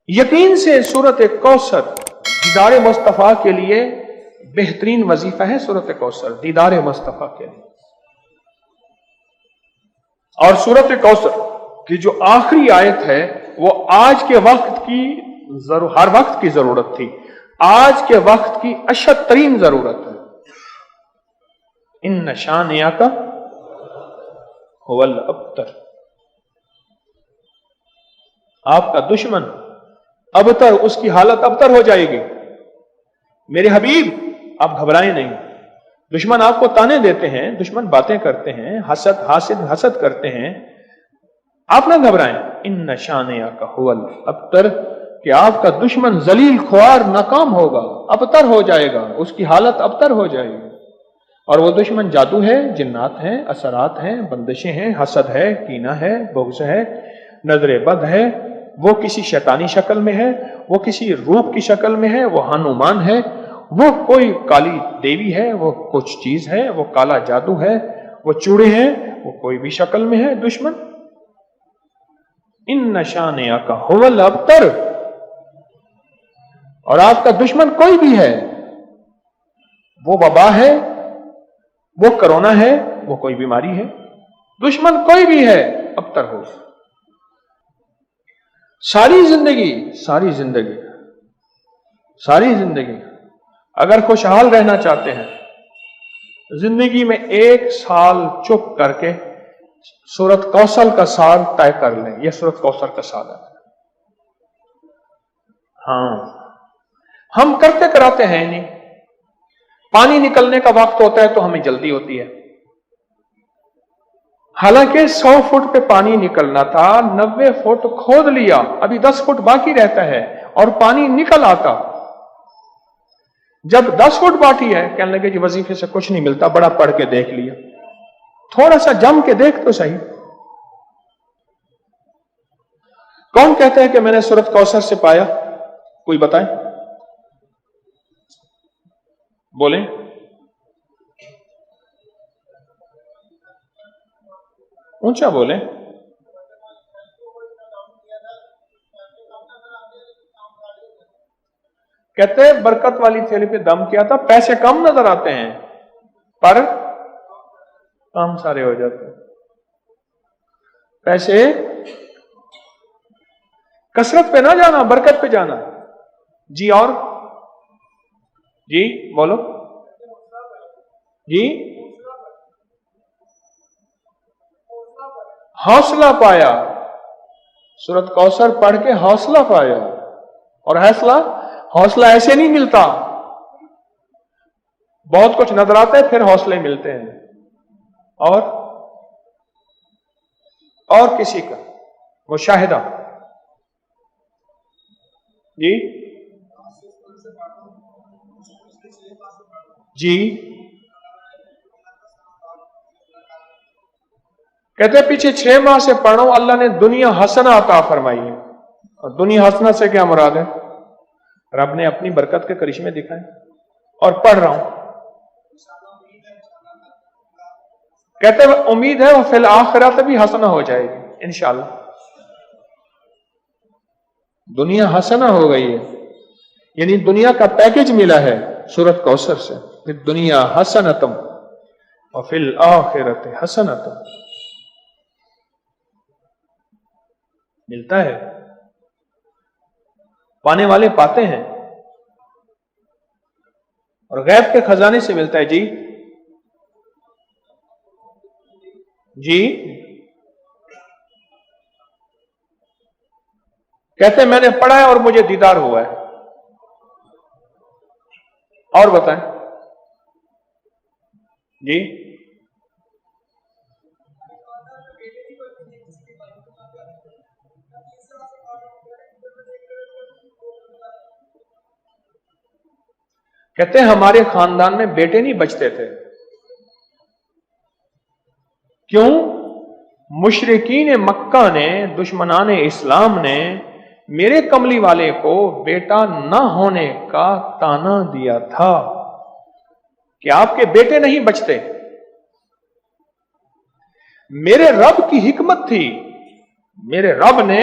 یقین سے سورت کوثر دیدار مصطفیٰ کے لیے بہترین وظیفہ ہے. سورت کوثر دیدار مصطفیٰ کے لیے. اور سورت کوثر کی جو آخری آیت ہے وہ آج کے وقت کی ہر وقت کی ضرورت تھی، آج کے وقت کی اشد ترین ضرورت ہے. ان شانئک ھو الابتر، آپ کا دشمن ابتر، اس کی حالت ابتر ہو جائے گی. میرے حبیب آپ گھبرائیں نہیں. دشمن آپ کو تانے دیتے ہیں، دشمن باتیں کرتے ہیں، حسد کرتے ہیں، آپ نہ گھبرائیں. ان شانئک ھو الابتر، کہ آپ کا دشمن ذلیل خوار ناکام ہوگا، ابتر ہو جائے گا، اس کی حالت ابتر ہو جائے گی. اور وہ دشمن جادو ہے، جنات ہیں، اثرات ہیں، بندشیں ہیں، حسد ہے، کینہ ہے، بغض ہے، نظر بد ہے، وہ کسی شیطانی شکل میں ہے، وہ کسی روپ کی شکل میں ہے، وہ ہنومان ہے، وہ کوئی کالی دیوی ہے، وہ کچھ چیز ہے، وہ کالا جادو ہے، وہ چوڑے ہیں، وہ کوئی بھی شکل میں ہے دشمن. ان شانئک ھو الابتر، اور آپ کا دشمن کوئی بھی ہے، وہ وبا ہے، وہ کرونا ہے، وہ کوئی بیماری ہے، دشمن کوئی بھی ہے ابتر ہو. ساری زندگی اگر خوشحال رہنا چاہتے ہیں، زندگی میں 1 سال چپ کر کے سورت کوثر کا سال طے کر لیں. یہ سورت کوثر کا سال ہے. ہاں، ہم کرتے کراتے ہیں نہیں. پانی نکلنے کا وقت ہوتا ہے تو ہمیں جلدی ہوتی ہے، حالانکہ 100 فٹ پہ پانی نکلنا تھا، 90 فٹ کھود لیا، ابھی 10 فٹ باقی رہتا ہے اور پانی نکل آتا. جب 10 فٹ باقی ہے کہنے لگے جی وظیفے سے کچھ نہیں ملتا، بڑا پڑھ کے دیکھ لیا. تھوڑا سا جم کے دیکھ تو صحیح. کون کہتا ہے کہ میں نے سورت کوثر سے پایا؟ کوئی بتائیں، بولیں. اونچا بولیں. کہتے ہیں برکت والی تھیلی پہ دم کیا تھا، پیسے کم نظر آتے ہیں پر کام سارے ہو جاتے ہیں. پیسے کثرت پہ نہ جانا، برکت پہ جانا. جی اور جی بولو جی. حوصلہ پایا، سورت کوثر پڑھ کے حوصلہ پایا. اور حوصلہ ایسے نہیں ملتا، بہت کچھ نظر آتا ہے پھر حوصلے ملتے ہیں. اور کسی کا مشاہدہ. جی کہتے ہیں پیچھے 6 ماہ سے پڑھ رہا ہوں، اللہ نے دنیا حسنہ عطا فرمائی ہے. اور دنیا حسنہ سے کیا مراد ہے؟ رب نے اپنی برکت کے کرشمے دکھائے. اور پڑھ رہا ہوں، کہتے ہیں امید ہے وہ فی الآخرۃ بھی حسنہ ہو جائے گی انشاءاللہ. دنیا حسنہ ہو گئی ہے، یعنی دنیا کا پیکج ملا ہے سورت کوثر سے. دنیا حسنۃ وفی الآخرۃ حسنۃ ملتا ہے. پانے والے پاتے ہیں، اور غیب کے خزانے سے ملتا ہے. جی کہتے ہیں میں نے پڑھا ہے اور مجھے دیدار ہوا ہے. اور بتائیں جی. کہتے ہیں ہمارے خاندان میں بیٹے نہیں بچتے تھے. کیوں؟ مشرکین مکہ نے، دشمنان اسلام نے میرے کملی والے کو بیٹا نہ ہونے کا تانا دیا تھا کہ آپ کے بیٹے نہیں بچتے. میرے رب کی حکمت تھی، میرے رب نے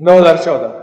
2014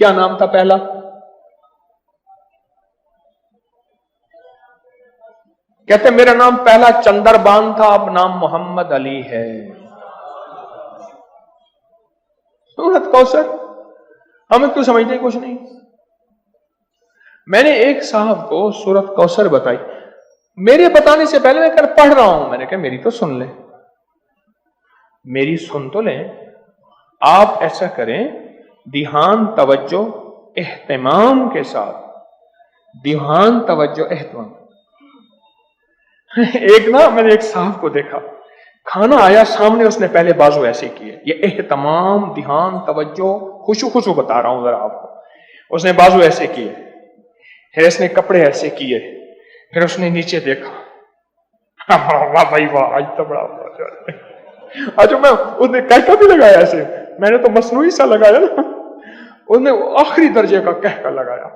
کیا نام تھا پہلا؟ کہتے میرا نام پہلا چندر بان تھا، اب نام محمد علی ہے۔ سورت کوثر ہمیں کیوں سمجھتے کچھ نہیں؟ میں نے ایک صاحب کو سورت کوثر بتائی، میرے بتانے سے پہلے میں کل پڑھ رہا ہوں، میں نے کہا میری تو سن لیں، میری سن تو لیں۔ آپ ایسا کریں، دھیان، توجہ، اہتمام کے ساتھ، دھیان، توجہ، اہتمام۔ ایک نا میں نے ایک صاحب کو دیکھا، کھانا آیا سامنے، اس نے پہلے بازو ایسے کیے، یہ اہتمام، دھیان، توجہ، خشوع بتا رہا ہوں ذرا آپ کو۔ اس نے بازو ایسے کیے، پھر اس نے کپڑے ایسے کیے، پھر اس نے نیچے دیکھا، واہ بھائی واہ، آج تو بڑا اچھا، میں اس نے کہہ بھی لگایا ایسے، میں نے تو مصنوعی سا لگایا نا، اس نے آخری درجے کا کہہ کر لگایا،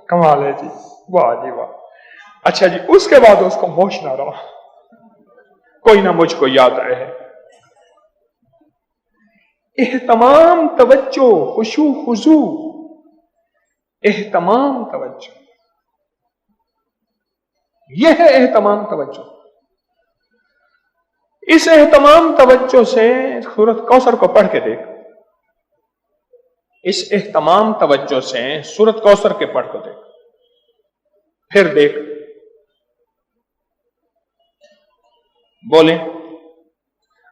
کمال ہے جی، واہ جی واہ۔ اچھا جی، اس کے بعد اس کو ہوش نہ رہا، کوئی نہ مجھ کو یاد رہے۔ اہتمام، توجہ، خشوع خضوع، اہتمام، توجہ، یہ ہے اہتمام، توجہ۔ اس اہتمام توجہ سے سورت کوثر کو پڑھ کے دیکھ، اس اہتمام توجہ سے سورت کوثر کے پڑھ کو دیکھ، پھر دیکھ، بولیں۔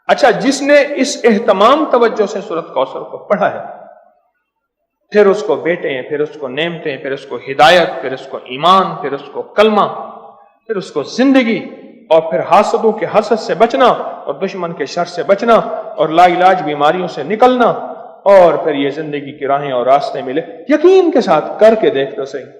اچھا، جس نے اس اہتمام توجہ سے سورت کوثر کو پڑھا ہے، پھر اس کو بیٹے ہیں، پھر اس کو نعمتیں، پھر اس کو ہدایت، پھر اس کو ایمان، پھر اس کو کلمہ، پھر اس کو زندگی، اور پھر حاسدوں کے حسد سے بچنا، اور دشمن کے شر سے بچنا، اور لا علاج بیماریوں سے نکلنا، اور پھر یہ زندگی کی راہیں اور راستے ملے۔ یقین کے ساتھ کر کے دیکھ تو صحیح۔